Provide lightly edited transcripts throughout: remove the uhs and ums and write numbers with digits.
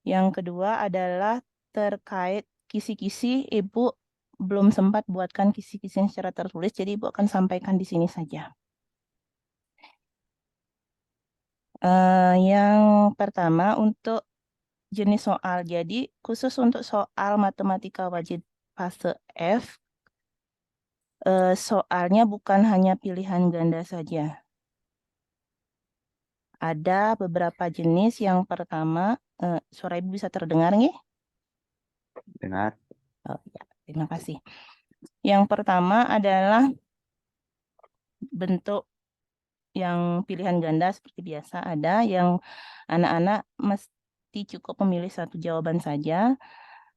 Yang kedua adalah terkait kisi-kisi, Ibu belum sempat buatkan kisi-kisi secara tertulis, jadi Ibu akan sampaikan di sini saja. Yang pertama untuk jenis soal. Jadi khusus untuk soal matematika wajib fase F, soalnya bukan hanya pilihan ganda saja. Ada beberapa jenis. Yang pertama, suara Ibu bisa terdengar nggih? Dengar. Oh, ya, terima kasih. Yang pertama adalah bentuk yang pilihan ganda seperti biasa ada, yang anak-anak mesti cukup memilih satu jawaban saja.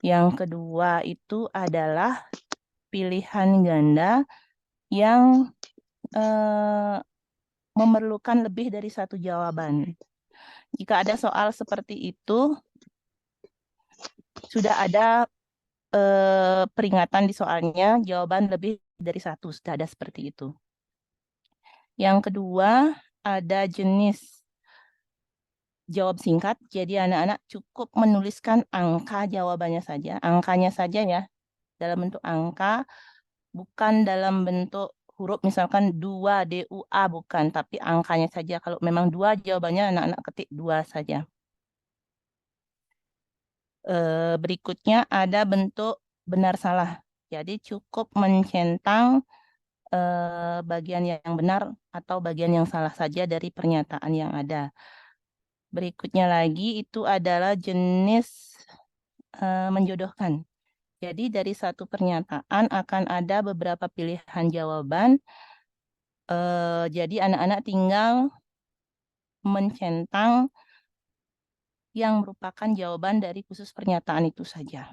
Yang kedua itu adalah pilihan ganda yang memerlukan lebih dari satu jawaban. Jika ada soal seperti itu, sudah ada peringatan di soalnya, jawaban lebih dari satu, sudah ada seperti itu. Yang kedua, ada jenis jawab singkat, jadi anak-anak cukup menuliskan angka jawabannya saja, angkanya saja ya, dalam bentuk angka, bukan dalam bentuk huruf, misalkan 2 DUA, bukan, tapi angkanya saja. Kalau memang 2 jawabannya, anak-anak ketik 2 saja. Berikutnya ada bentuk benar salah. Jadi cukup mencentang bagian yang benar atau bagian yang salah saja dari pernyataan yang ada. Berikutnya lagi itu adalah jenis menjodohkan. Jadi dari satu pernyataan akan ada beberapa pilihan jawaban. Jadi anak-anak tinggal mencentang yang merupakan jawaban dari khusus pernyataan itu saja.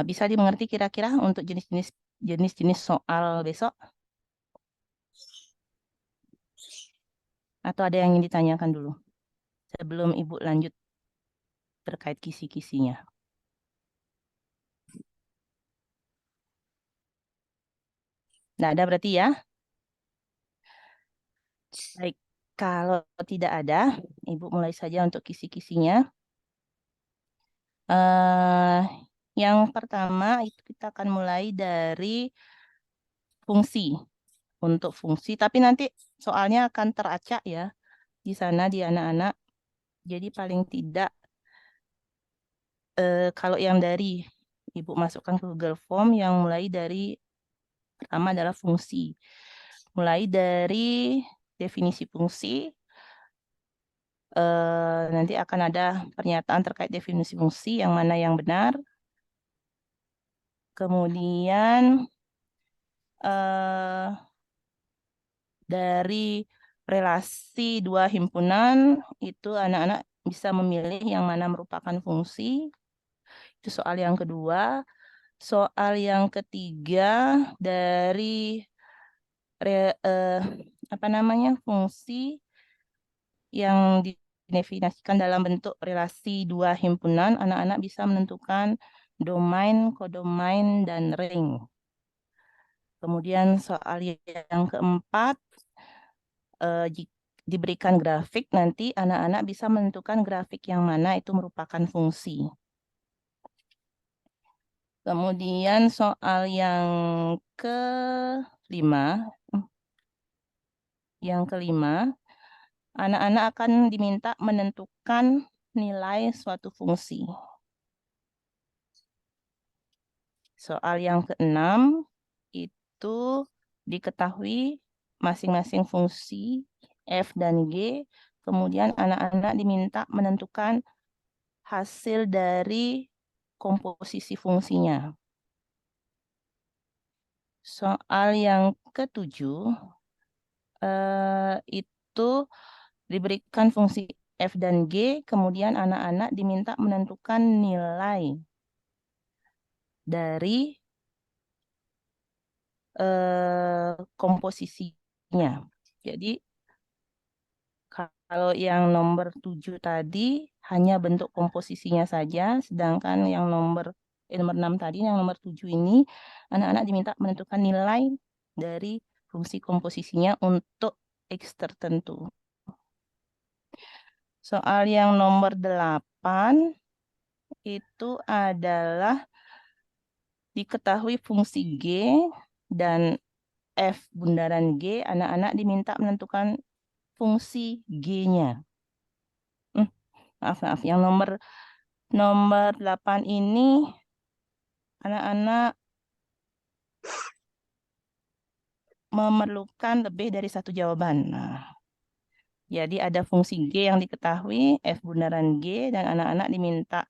Bisa dimengerti kira-kira untuk jenis-jenis soal besok? Atau ada yang ingin ditanyakan dulu sebelum Ibu lanjut terkait kisi-kisinya? Nggak ada berarti ya? Baik, kalau tidak ada, Ibu mulai saja untuk kisi-kisinya. Yang pertama itu kita akan mulai dari fungsi. Untuk fungsi, tapi nanti soalnya akan teracak ya di sana di anak-anak. Jadi paling tidak kalau yang dari Ibu masukkan ke Google Form, yang mulai dari pertama adalah fungsi. Mulai dari definisi fungsi, nanti akan ada pernyataan terkait definisi fungsi, yang mana yang benar. Kemudian dari relasi dua himpunan, itu anak-anak bisa memilih yang mana merupakan fungsi. Itu soal yang kedua. Soal yang ketiga, dari fungsi yang didefinisikan dalam bentuk relasi dua himpunan, anak-anak bisa menentukan domain, kodomain, dan ring. Kemudian soal yang keempat, diberikan grafik, nanti anak-anak bisa menentukan grafik yang mana itu merupakan fungsi. Kemudian soal yang kelima, anak-anak akan diminta menentukan nilai suatu fungsi. Soal yang keenam, itu diketahui masing-masing fungsi F dan G, kemudian anak-anak diminta menentukan hasil dari komposisi fungsinya. Soal yang ketujuh, itu diberikan fungsi F dan G, kemudian anak-anak diminta menentukan nilai dari komposisinya. Jadi kalau yang nomor 7 tadi hanya bentuk komposisinya saja, sedangkan yang nomor 6 tadi, yang nomor 7 ini, anak-anak diminta menentukan nilai dari fungsi komposisinya untuk X tertentu. Soal yang nomor 8 itu adalah diketahui fungsi G dan F bundaran G, anak-anak diminta menentukan fungsi G-nya. Maaf, yang nomor 8 ini anak-anak memerlukan lebih dari satu jawaban. Nah, jadi ada fungsi G yang diketahui, F bundaran G, dan anak-anak diminta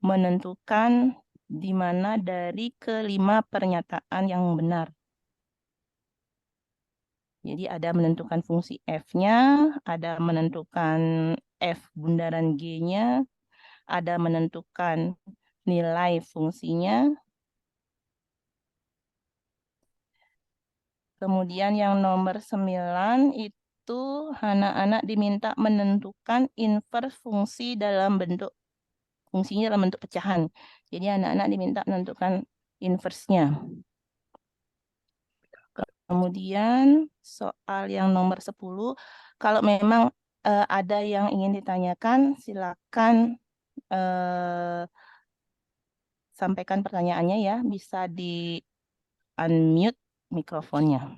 menentukan di mana dari kelima pernyataan yang benar. Jadi ada menentukan fungsi F-nya, ada menentukan F bundaran G-nya, ada menentukan nilai fungsinya. Kemudian yang nomor 9 itu anak-anak diminta menentukan inverse fungsi dalam bentuk fungsinya dalam bentuk pecahan. Jadi anak-anak diminta menentukan inverse-nya. Kemudian soal yang nomor 10, kalau memang ada yang ingin ditanyakan, silakan sampaikan pertanyaannya ya, bisa di unmute mikrofonnya.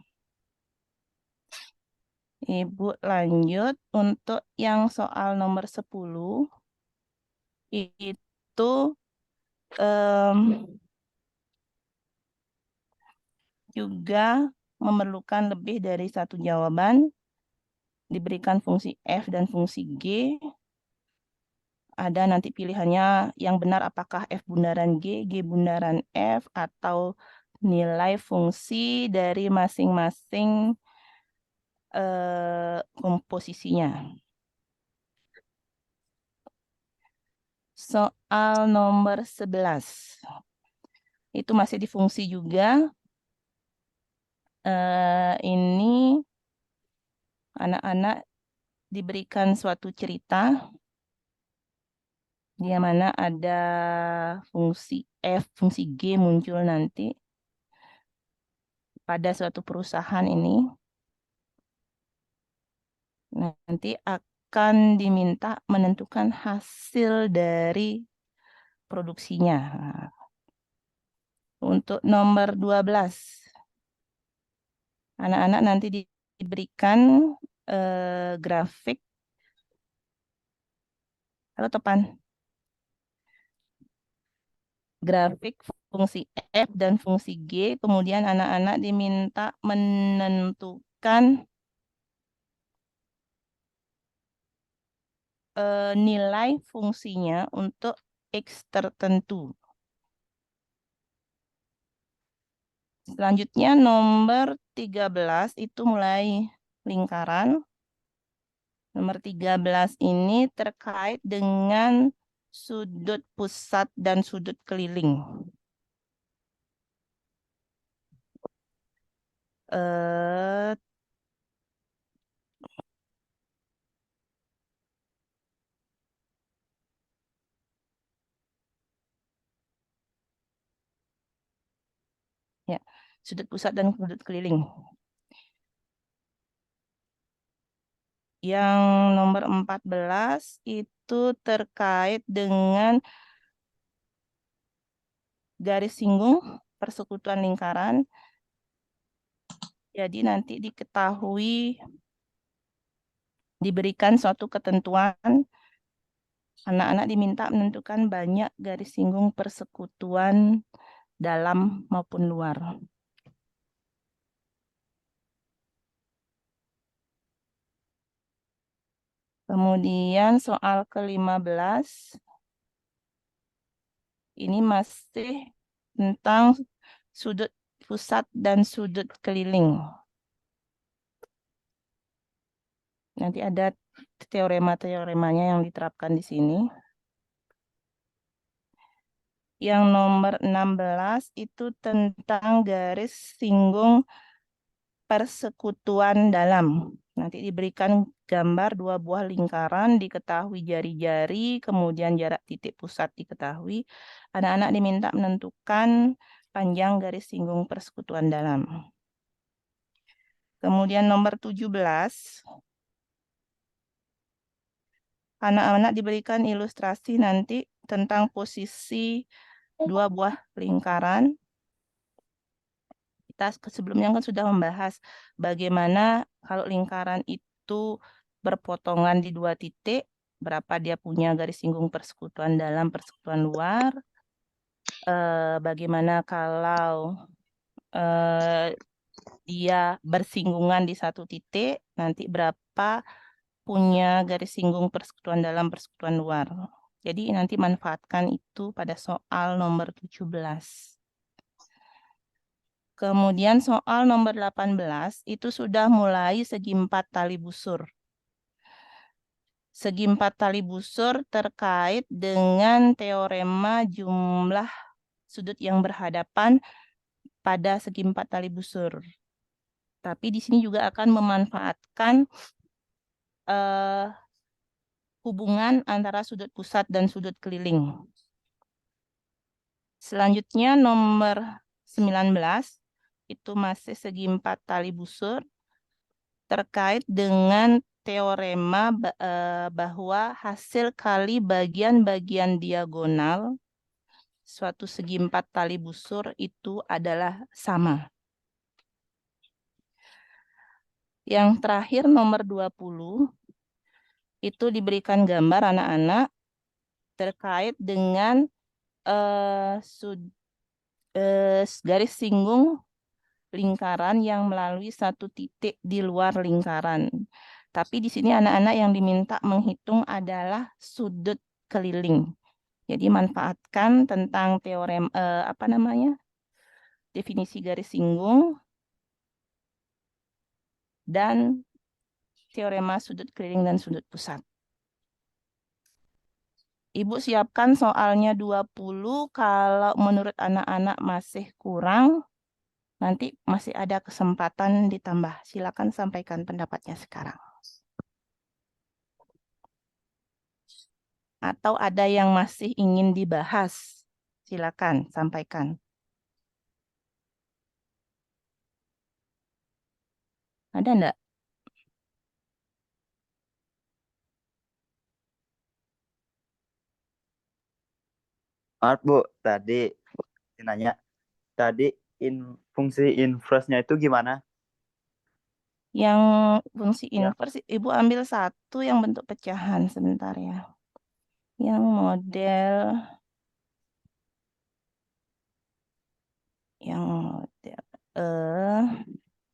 Ibu lanjut untuk yang soal nomor 10 itu juga memerlukan lebih dari satu jawaban, diberikan fungsi F dan fungsi G. Ada nanti pilihannya yang benar apakah F bundaran G, G bundaran F, atau nilai fungsi dari masing-masing komposisinya. Soal nomor 11. Itu masih di fungsi juga. Ini anak-anak diberikan suatu cerita di mana ada fungsi F, fungsi G muncul nanti pada suatu perusahaan ini. Nanti akan diminta menentukan hasil dari produksinya. Untuk nomor 12, anak-anak nanti diberikan grafik. Halo Topan. Grafik fungsi F dan fungsi G, kemudian anak-anak diminta menentukan nilai fungsinya untuk X tertentu. Selanjutnya nomor 13 itu mulai lingkaran. Nomor 13 ini terkait dengan sudut pusat dan sudut keliling. Ya, sudut pusat dan sudut keliling. Yang nomor 14 itu terkait dengan garis singgung persekutuan lingkaran. Jadi nanti diketahui diberikan suatu ketentuan, anak-anak diminta menentukan banyak garis singgung persekutuan dalam maupun luar. Kemudian soal ke-15, ini masih tentang sudut pusat dan sudut keliling. Nanti ada teorema-teoremanya yang diterapkan di sini. Yang nomor 16 itu tentang garis singgung persekutuan dalam. Nanti diberikan gambar 2 buah lingkaran, diketahui jari-jari, kemudian jarak titik pusat diketahui. Anak-anak diminta menentukan panjang garis singgung persekutuan dalam. Kemudian nomor 17, anak-anak diberikan ilustrasi nanti tentang posisi dua buah lingkaran. Kita sebelumnya kan sudah membahas bagaimana kalau lingkaran itu berpotongan di dua titik, berapa dia punya garis singgung persekutuan dalam, persekutuan luar. Bagaimana kalau dia bersinggungan di satu titik, nanti berapa punya garis singgung persekutuan dalam, persekutuan luar. Jadi nanti manfaatkan itu pada soal nomor 17. Kemudian soal nomor 18 itu sudah mulai segi 4 tali busur. Segi 4 tali busur terkait dengan teorema jumlah sudut yang berhadapan pada segi 4 tali busur. Tapi di sini juga akan memanfaatkan hubungan antara sudut pusat dan sudut keliling. Selanjutnya nomor 19 itu masih segi 4 tali busur terkait dengan teorema bahwa hasil kali bagian-bagian diagonal suatu segi 4 tali busur itu adalah sama. Yang terakhir nomor 20 itu diberikan gambar anak-anak terkait dengan garis singgung lingkaran yang melalui satu titik di luar lingkaran. Tapi di sini anak-anak yang diminta menghitung adalah sudut keliling. Jadi manfaatkan tentang teorem definisi garis singgung dan teorema sudut keliling dan sudut pusat. Ibu siapkan soalnya 20, kalau menurut anak-anak masih kurang, nanti masih ada kesempatan ditambah. Silakan sampaikan pendapatnya sekarang. Atau ada yang masih ingin dibahas? Silakan sampaikan. Ada enggak? Maaf Bu, tadi nanya. Tadi fungsi inverse-nya itu gimana? Yang fungsi Ya. inverse, Ibu ambil satu yang bentuk pecahan sebentar ya. Yang model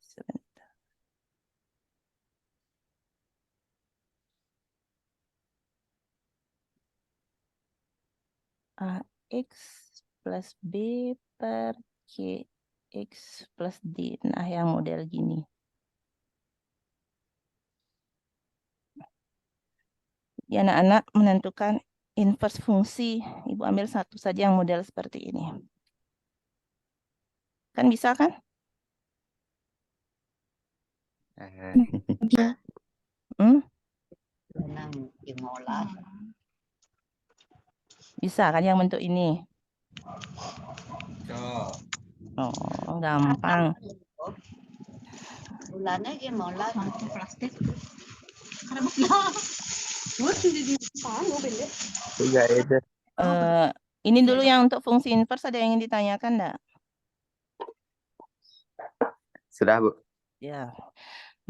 sebentar. AX plus B per CX plus D. Nah, yang model gini. Ya, anak-anak menentukan inverse fungsi. Ibu ambil satu saja yang model seperti ini. Kan bisa kan? Bisa kan yang bentuk ini? Oh, gampang. Bulannya gimana? Plastik. Iya, itu. Ini dulu yang untuk fungsi inverse, ada yang ingin ditanyakan enggak? Sudah, Bu. Ya.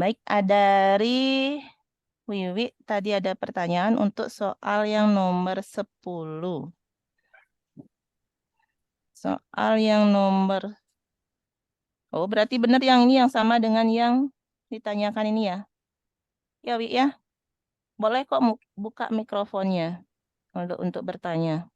Baik, dari Wiwi tadi ada pertanyaan untuk soal yang nomor 10. Soal yang nomor Oh, berarti benar yang ini yang sama dengan yang ditanyakan ini ya? Ya, Wi ya. Boleh kok buka mikrofonnya untuk bertanya.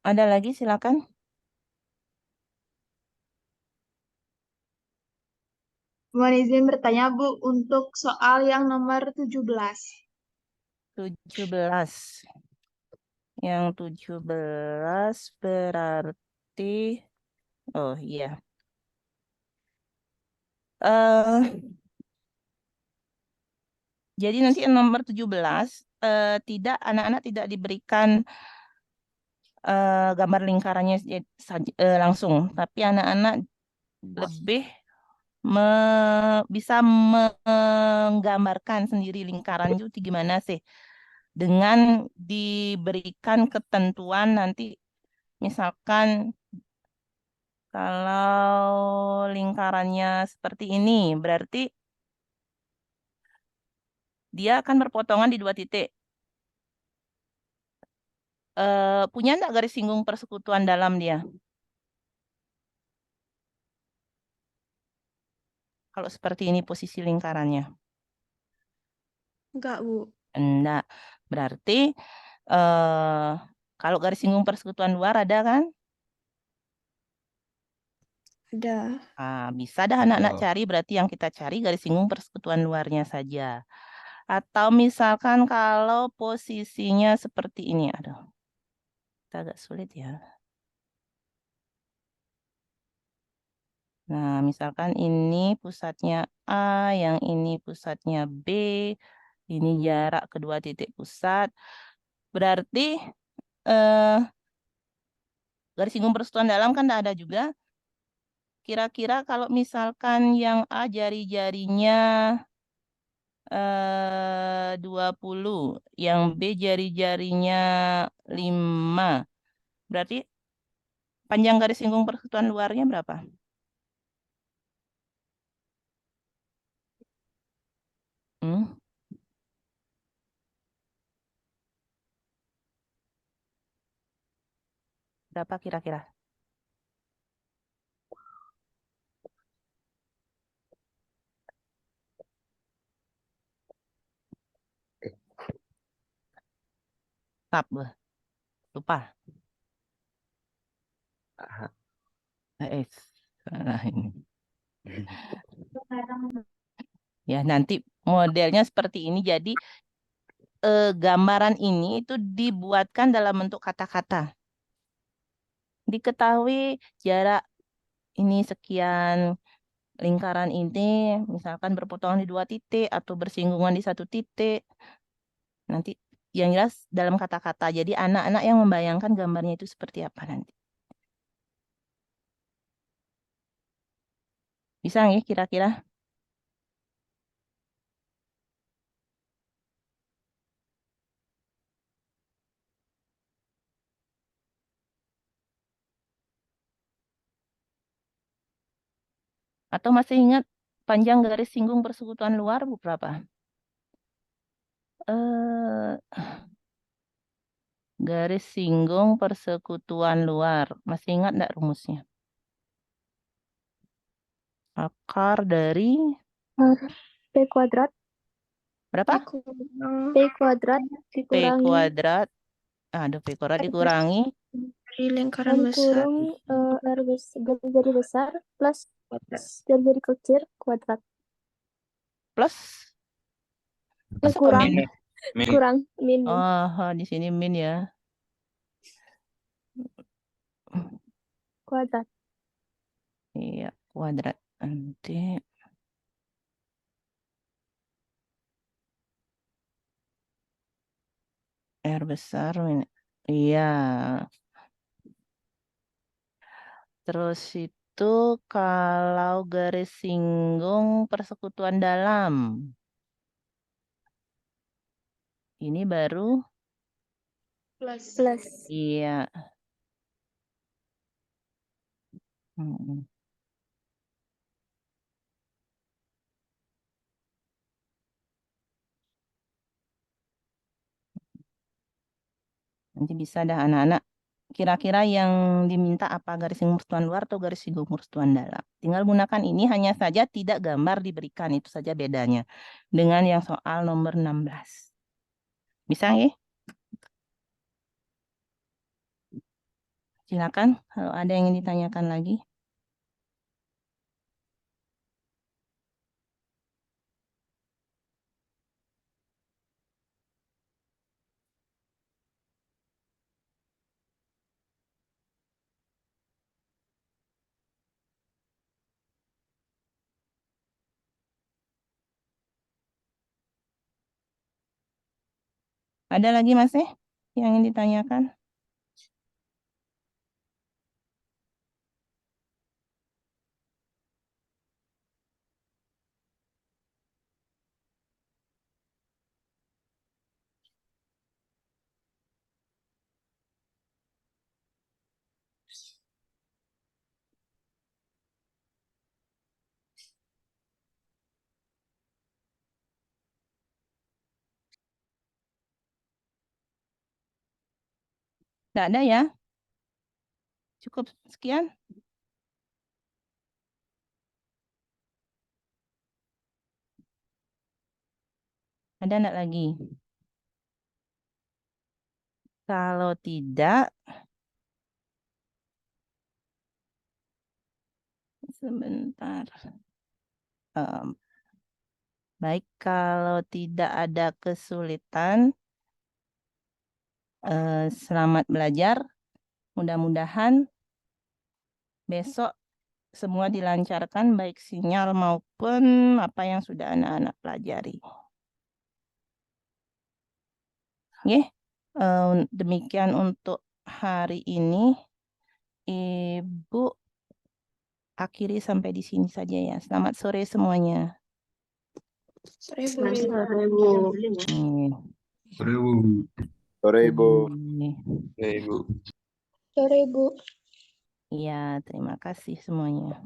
Ada lagi, silakan. Mohon izin bertanya, Bu, untuk soal yang nomor 17. 17. Yang 17 berarti Oh iya. eh jadi nanti yang nomor 17 tidak anak-anak tidak diberikan gambar lingkarannya langsung, tapi anak-anak lebih bisa menggambarkan sendiri lingkaran itu gimana sih dengan diberikan ketentuan nanti misalkan kalau lingkarannya seperti ini berarti dia akan berpotongan di 2 titik. Punya enggak garis singgung persekutuan dalam dia? Kalau seperti ini posisi lingkarannya. Enggak, Bu. Enggak. Berarti kalau garis singgung persekutuan luar ada kan? Ada. Bisa dah anak-anak cari, berarti yang kita cari garis singgung persekutuan luarnya saja. Atau misalkan kalau posisinya seperti ini. Aduh, kita agak sulit ya. Nah, misalkan ini pusatnya A, yang ini pusatnya B, ini jarak kedua titik pusat. Berarti garis singgung persekutuan dalam kan tidak ada juga. Kira-kira kalau misalkan yang A jari-jarinya 20, yang B jari-jarinya 5. Berarti panjang garis singgung persekutuan luarnya berapa? Berapa kira-kira? Tap, lupa. Salah ini. Ya, nanti modelnya seperti ini. Jadi gambaran ini itu dibuatkan dalam bentuk kata-kata. Diketahui jarak ini sekian, lingkaran ini misalkan berpotongan di 2 titik atau bersinggungan di 1 titik. Nanti yang jelas dalam kata-kata. Jadi anak-anak yang membayangkan gambarnya itu seperti apa nanti. Bisa nggak kira-kira? Atau masih ingat panjang garis singgung persekutuan luar berapa? Garis singgung persekutuan luar. Masih ingat enggak rumusnya? Akar dari P kuadrat. berapa? P kuadrat P dikurangi kuadrat. P kuadrat dikurangi dari lingkaran besar. kurung R jari besar plus jari kecil kuadrat. plus. Masa kok Kurang. min? Kurang min. Oh, di sini min ya. Kuadrat. Iya, kuadrat. Nanti R besar min. Iya. Terus itu kalau garis singgung persekutuan dalam. Ini baru Plus. iya. Hmm. Nanti bisa dah anak-anak. Kira-kira yang diminta apa garis singgung persekutuan luar atau garis singgung persekutuan dalam? Tinggal gunakan ini, hanya saja tidak gambar diberikan. Itu saja bedanya dengan yang soal nomor 16. Bisa nggih? Silakan kalau ada yang ingin ditanyakan lagi. Ada lagi Mas yang ingin ditanyakan? Tidak ada ya? Cukup sekian? Ada enggak lagi? Kalau tidak, sebentar. Baik, kalau tidak ada kesulitan, selamat belajar. Mudah-mudahan besok semua dilancarkan, baik sinyal maupun apa yang sudah anak-anak pelajari. Demikian untuk hari ini. Ibu akhiri sampai di sini saja ya. Selamat sore semuanya. Sore, Bu. Sore, Bu. Sore, Bu. Sore, Ibu. Sore, Bu. Sore, Bu. Iya, terima kasih semuanya.